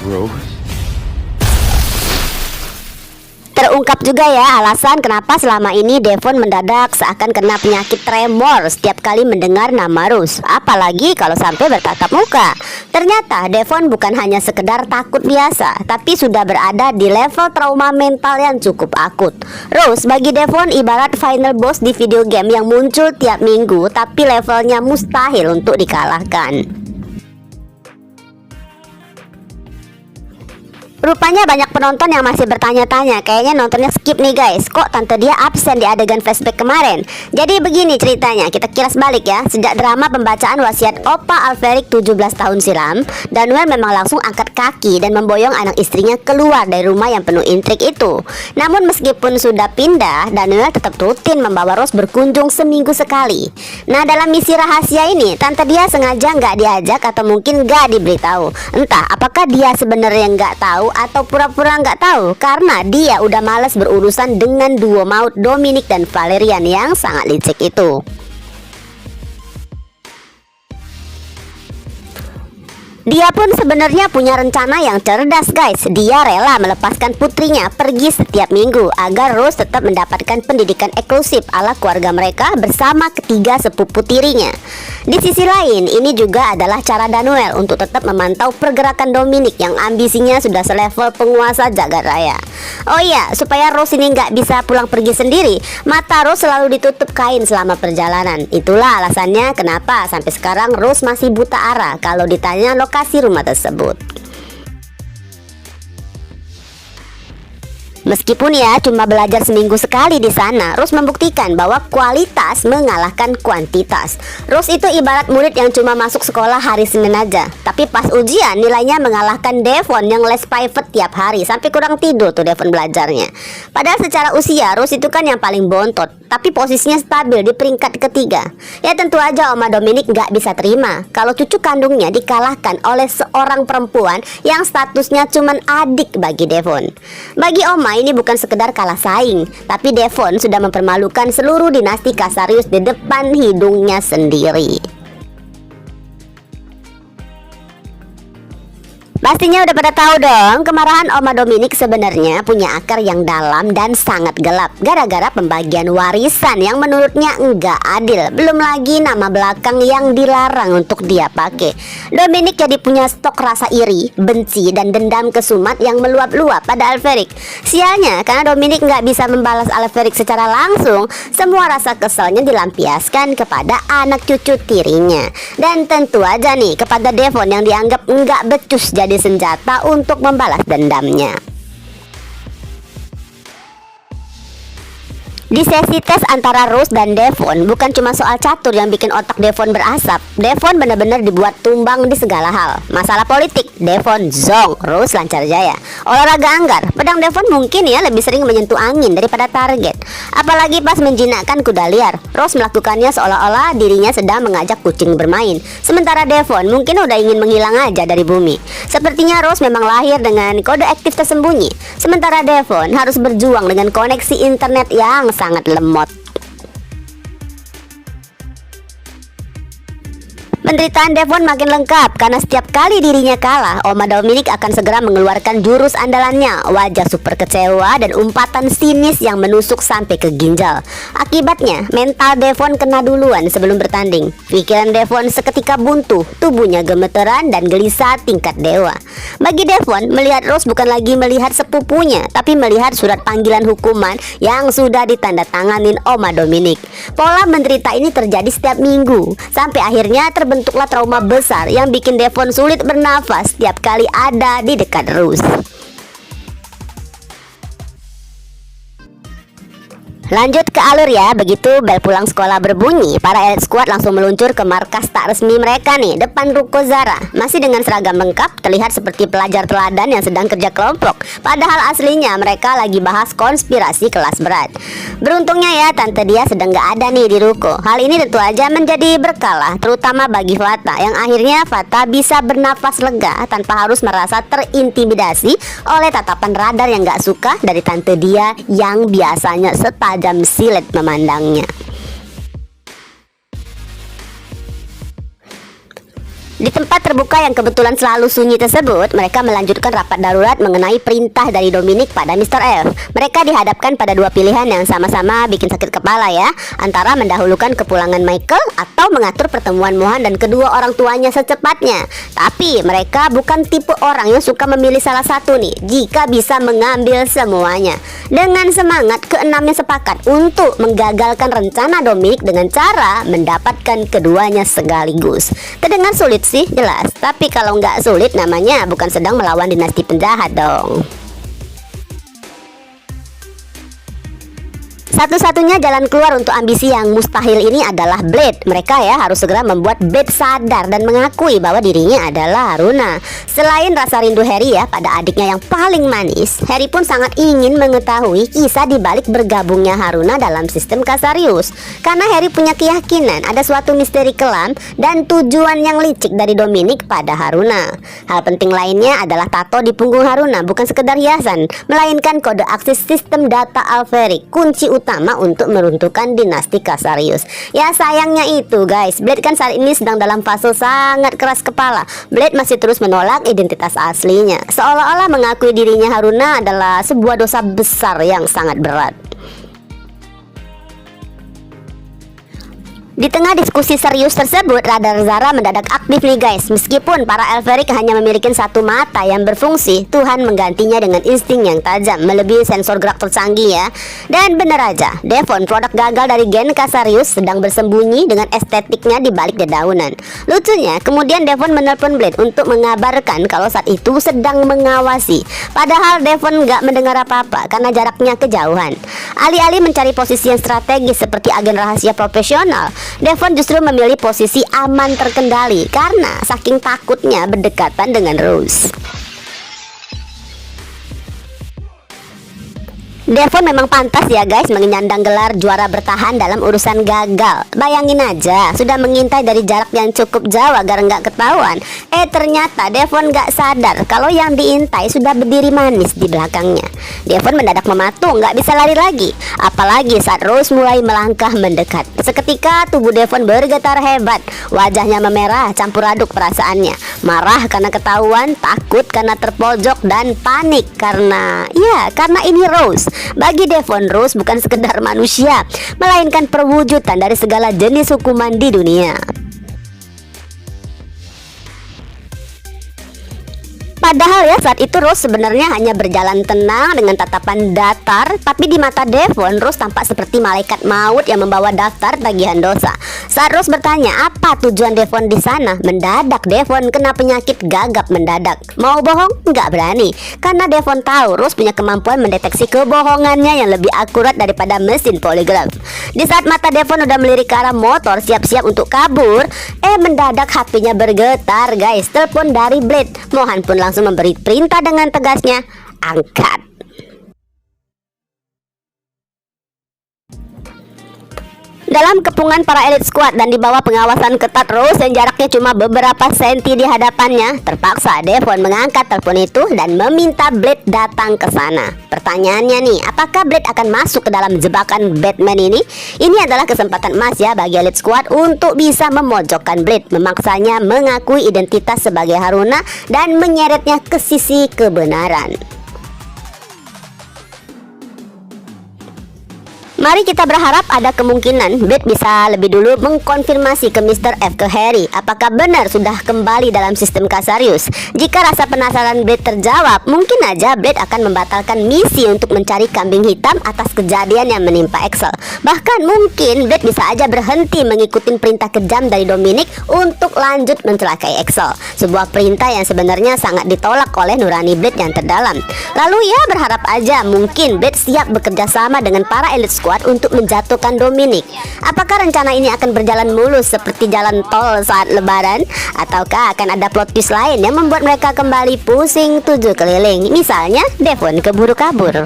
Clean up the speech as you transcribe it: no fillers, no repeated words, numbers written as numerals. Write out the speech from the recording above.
Rose? Terungkap juga ya alasan kenapa selama ini Devon mendadak seakan kena penyakit tremor setiap kali mendengar nama Rose, apalagi kalau sampai bertatap muka. Ternyata Devon bukan hanya sekedar takut biasa, tapi sudah berada di level trauma mental yang cukup akut. Rose bagi Devon ibarat final boss di video game yang muncul tiap minggu, tapi levelnya mustahil untuk dikalahkan. Rupanya banyak penonton yang masih bertanya-tanya, kayaknya nontonnya skip nih guys, kok tante dia absen di adegan flashback kemarin. Jadi begini ceritanya, kita kilas balik ya. Sejak drama pembacaan wasiat Opa Alferic 17 tahun silam, Daniel memang langsung angkat kaki dan memboyong anak istrinya keluar dari rumah yang penuh intrik itu. Namun meskipun sudah pindah, Daniel tetap rutin membawa Rose berkunjung seminggu sekali. Nah, dalam misi rahasia ini, tante dia sengaja nggak diajak atau mungkin nggak diberitahu. Entah apakah dia sebenarnya nggak tahu atau pura-pura nggak tahu, karena dia udah males berurusan dengan duo maut Dominic dan Valerian yang sangat licik itu. Dia pun sebenarnya punya rencana yang cerdas guys. Dia rela melepaskan putrinya pergi setiap minggu agar Rose tetap mendapatkan pendidikan eksklusif ala keluarga mereka bersama ketiga sepupu tirinya. Di sisi lain, ini juga adalah cara Daniel untuk tetap memantau pergerakan Dominic yang ambisinya sudah selevel penguasa jagat raya. Oh iya, supaya Rose ini nggak bisa pulang pergi sendiri, mata Rose selalu ditutup kain selama perjalanan. Itulah alasannya kenapa sampai sekarang Rose masih buta arah kalau ditanya lokasi rumah tersebut. Meskipun ya cuma belajar seminggu sekali di sana, Rose membuktikan bahwa kualitas mengalahkan kuantitas. Rose itu ibarat murid yang cuma masuk sekolah hari Senin aja, tapi pas ujian nilainya mengalahkan Devon yang les private tiap hari sampai kurang tidur tuh Devon belajarnya. Padahal secara usia Rose itu kan yang paling bontot, tapi posisinya stabil di peringkat ketiga. Ya tentu aja Oma Dominic nggak bisa terima kalau cucu kandungnya dikalahkan oleh seorang perempuan yang statusnya cuman adik bagi Devon. Bagi Oma ini bukan sekedar kalah saing, tapi Devon sudah mempermalukan seluruh dinasti Casarius di depan hidungnya sendiri. Pastinya udah pada tahu dong, kemarahan Oma Dominic sebenarnya punya akar yang dalam dan sangat gelap gara-gara pembagian warisan yang menurutnya enggak adil. Belum lagi nama belakang yang dilarang untuk dia pakai. Dominic jadi punya stok rasa iri, benci, dan dendam kesumat yang meluap-luap pada Alferic. Sialnya, karena Dominic nggak bisa membalas Alferic secara langsung, semua rasa keselnya dilampiaskan kepada anak cucu tirinya. Dan tentu aja nih kepada Devon yang dianggap nggak becus jadi senjata untuk membalas dendamnya. Di sesi tes antara Rose dan Devon, bukan cuma soal catur yang bikin otak Devon berasap. Devon benar-benar dibuat tumbang di segala hal. Masalah politik, Devon zong, Rose lancar jaya. Olahraga anggar, pedang Devon mungkin ya lebih sering menyentuh angin daripada target. Apalagi pas menjinakkan kuda liar, Rose melakukannya seolah-olah dirinya sedang mengajak kucing bermain. Sementara Devon mungkin udah ingin menghilang aja dari bumi. Sepertinya Rose memang lahir dengan kode aktif tersembunyi, sementara Devon harus berjuang dengan koneksi internet yang sangat lemot. Penderitaan Devon makin lengkap karena setiap kali dirinya kalah, Oma Dominic akan segera mengeluarkan jurus andalannya, wajah super kecewa dan umpatan sinis yang menusuk sampai ke ginjal. Akibatnya, mental Devon kena duluan sebelum bertanding. Pikiran Devon seketika buntu, tubuhnya gemeteran dan gelisah tingkat dewa. Bagi Devon, melihat Rose bukan lagi melihat sepupunya, tapi melihat surat panggilan hukuman yang sudah ditandatanganin Oma Dominic. Pola menderita ini terjadi setiap minggu, sampai akhirnya terbentuklah trauma besar yang bikin Devon sulit bernafas setiap kali ada di dekat Rose. Lanjut ke alur ya. Begitu bel pulang sekolah berbunyi, para elite squad langsung meluncur ke markas tak resmi mereka nih, depan ruko Zara. Masih dengan seragam lengkap, terlihat seperti pelajar teladan yang sedang kerja kelompok. Padahal aslinya mereka lagi bahas konspirasi kelas berat. Beruntungnya ya, tante dia sedang gak ada nih di ruko. Hal ini tentu aja menjadi berkah, terutama bagi Fata, yang akhirnya Fata bisa bernafas lega tanpa harus merasa terintimidasi oleh tatapan radar yang gak suka dari tante dia yang biasanya setajam silet memandangnya. Di tempat terbuka yang kebetulan selalu sunyi tersebut, mereka melanjutkan rapat darurat mengenai perintah dari Dominic pada Mr. F. Mereka dihadapkan pada dua pilihan yang sama-sama bikin sakit kepala ya, antara mendahulukan kepulangan Michael atau mengatur pertemuan Mohan dan kedua orang tuanya secepatnya. Tapi mereka bukan tipe orang yang suka memilih salah satu nih, jika bisa mengambil semuanya. Dengan semangat, keenamnya sepakat untuk menggagalkan rencana Dominic dengan cara mendapatkan keduanya sekaligus. Terdengar sulit sih, jelas. Tapi kalau nggak sulit namanya bukan sedang melawan dinasti penjahat dong. Satu-satunya jalan keluar untuk ambisi yang mustahil ini adalah Blade. Mereka ya harus segera membuat Blade sadar dan mengakui bahwa dirinya adalah Haruna. Selain rasa rindu Harry ya pada adiknya yang paling manis, Harry pun sangat ingin mengetahui kisah dibalik bergabungnya Haruna dalam sistem Casarius. Karena Harry punya keyakinan ada suatu misteri kelam dan tujuan yang licik dari Dominic pada Haruna. Hal penting lainnya adalah tato di punggung Haruna bukan sekedar hiasan, melainkan kode akses sistem data Alpheric, kunci utama untuk meruntuhkan dinasti Casarius. Ya sayangnya itu guys, Blade kan saat ini sedang dalam fase sangat keras kepala. Blade masih terus menolak identitas aslinya, seolah-olah mengakui dirinya Haruna adalah sebuah dosa besar yang sangat berat. Di tengah diskusi serius tersebut, radar Zara mendadak aktif nih guys. Meskipun para Alpheric hanya memiliki satu mata yang berfungsi, Tuhan menggantinya dengan insting yang tajam, melebihi sensor gerak tercanggih ya. Dan bener aja, Devon, produk gagal dari gen Casarius, sedang bersembunyi dengan estetiknya di balik dedaunan. Lucunya, kemudian Devon menelpon Blade untuk mengabarkan kalau saat itu sedang mengawasi. Padahal Devon nggak mendengar apa-apa karena jaraknya kejauhan. Alih-alih mencari posisi yang strategis seperti agen rahasia profesional, Devon justru memilih posisi aman terkendali karena saking takutnya berdekatan dengan Rose. Devon memang pantas ya guys menyandang gelar juara bertahan dalam urusan gagal. Bayangin aja, sudah mengintai dari jarak yang cukup jauh agar nggak ketahuan. Ternyata Devon nggak sadar kalau yang diintai sudah berdiri manis di belakangnya. Devon mendadak mematung, nggak bisa lari lagi. Apalagi saat Rose mulai melangkah mendekat. Seketika tubuh Devon bergetar hebat. Wajahnya memerah, campur aduk perasaannya. Marah karena ketahuan, takut karena terpojok, dan panik karena ini Rose. Bagi Devon, Rose bukan sekedar manusia, melainkan perwujudan dari segala jenis hukuman di dunia. Padahal ya saat itu Rose sebenarnya hanya berjalan tenang dengan tatapan datar, tapi di mata Devon, Rose tampak seperti malaikat maut yang membawa daftar tagihan dosa. Saat Rose bertanya apa tujuan Devon di sana, mendadak Devon kena penyakit gagap mendadak. Mau bohong? Nggak berani, karena Devon tahu Rose punya kemampuan mendeteksi kebohongannya yang lebih akurat daripada mesin poligraf. Di saat mata Devon udah melirik ke arah motor siap-siap untuk kabur, mendadak HP-nya bergetar guys. Telepon dari Blade. Mohan pun langsung memberi perintah dengan tegasnya, angkat. Dalam kepungan para elit squad dan di bawah pengawasan ketat Rose yang jaraknya cuma beberapa senti di hadapannya, terpaksa Devon mengangkat telepon itu dan meminta Blade datang ke sana. Pertanyaannya nih, apakah Blade akan masuk ke dalam jebakan Batman ini? Ini adalah kesempatan emas ya bagi elit squad untuk bisa memojokkan Blade, memaksanya mengakui identitas sebagai Haruna dan menyeretnya ke sisi kebenaran. Mari kita berharap ada kemungkinan Blade bisa lebih dulu mengkonfirmasi ke Mr. F ke Harry apakah benar sudah kembali dalam sistem Casarius. Jika rasa penasaran Blade terjawab, mungkin aja Blade akan membatalkan misi untuk mencari kambing hitam atas kejadian yang menimpa Axel. Bahkan mungkin Blade bisa aja berhenti mengikuti perintah kejam dari Dominic untuk lanjut mencelakai Axel. Sebuah perintah yang sebenarnya sangat ditolak oleh nurani Blade yang terdalam. Lalu ya berharap aja mungkin Blade siap bekerja sama dengan para elit squad untuk menjatuhkan Dominic. Apakah rencana ini akan berjalan mulus seperti jalan tol saat lebaran? Ataukah akan ada plot twist lain yang membuat mereka kembali pusing 7 keliling? Misalnya Devon keburu kabur.